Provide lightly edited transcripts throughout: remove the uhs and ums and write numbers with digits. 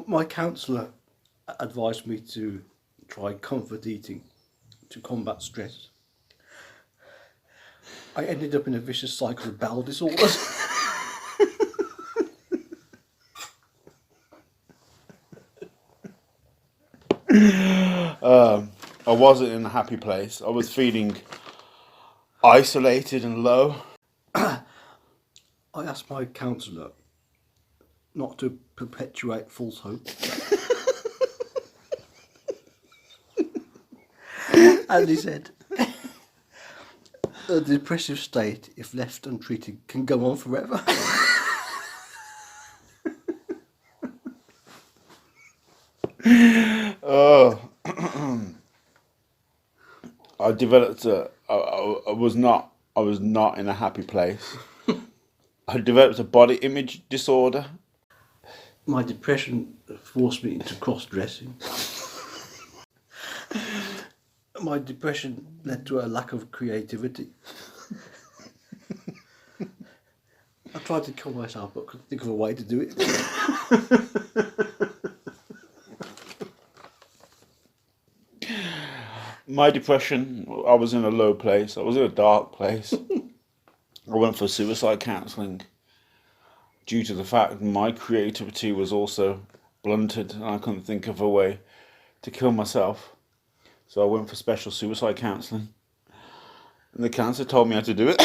My counsellor advised me to try comfort eating to combat stress. I ended up in a vicious cycle of bowel disorders. I wasn't in a happy place. I was feeling isolated and low. I asked my counsellor not to perpetuate false hope. And he said, a depressive state, if left untreated, can go on forever. Oh, I developed I was not in a happy place. I developed a body image disorder. My depression forced me into cross-dressing. My depression led to a lack of creativity. I tried to kill myself, but couldn't think of a way to do it. My depression, I was in a low place. I was in a dark place. I went for suicide counselling due to the fact my creativity was also blunted and I couldn't think of a way to kill myself. So I went for special suicide counselling. And the counsellor told me how to do it.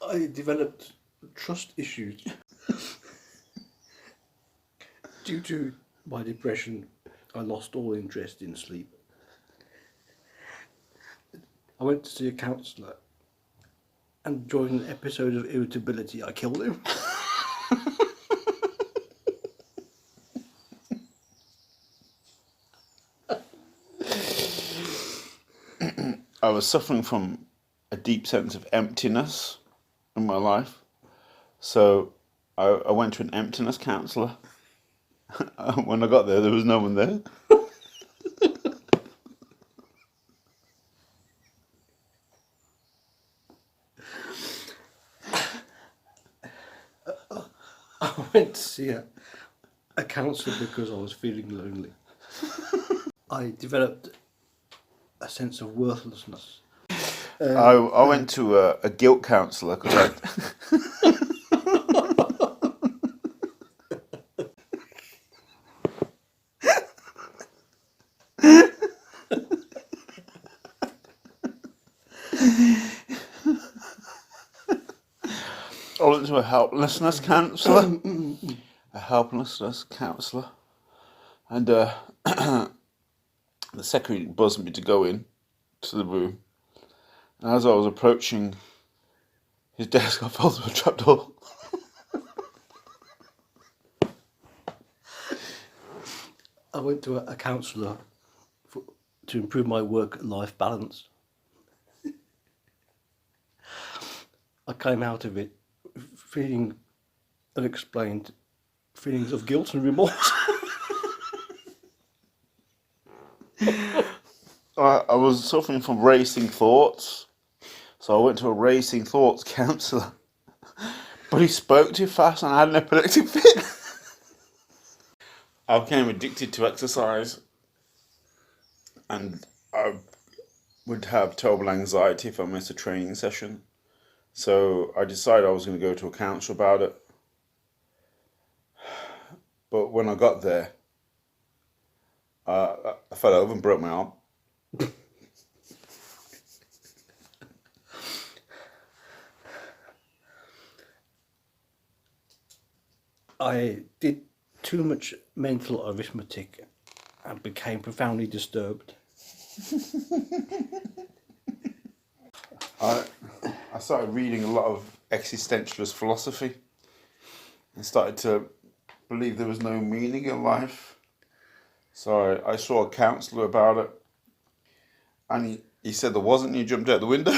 I developed trust issues. Due to my depression, I lost all interest in sleep. I went to see a counsellor, and during an episode of irritability, I killed him. I was suffering from a deep sense of emptiness in my life. So I went to an emptiness counsellor. When I got there was no one there. I went to see a counsellor because I was feeling lonely. I developed a sense of worthlessness. I went to a guilt counsellor because I went to a helplessness counsellor. A helplessness counsellor. And the secretary buzzed me to go in to the room. And as I was approaching his desk, I fell through a trapdoor. I went to a counsellor to improve my work-life balance. I came out of it feeling unexplained feelings of guilt and remorse. I was suffering from racing thoughts, so I went to a racing thoughts counsellor. But he spoke too fast and I had an epileptic fit. I became addicted to exercise and I would have terrible anxiety if I missed a training session. So I decided I was going to go to a counsellor about it. But when I got there, I fell over and broke my arm. I did too much mental arithmetic and became profoundly disturbed. I started reading a lot of existentialist philosophy and started to believe there was no meaning in life. So I saw a counsellor about it and he said there wasn't and he jumped out the window.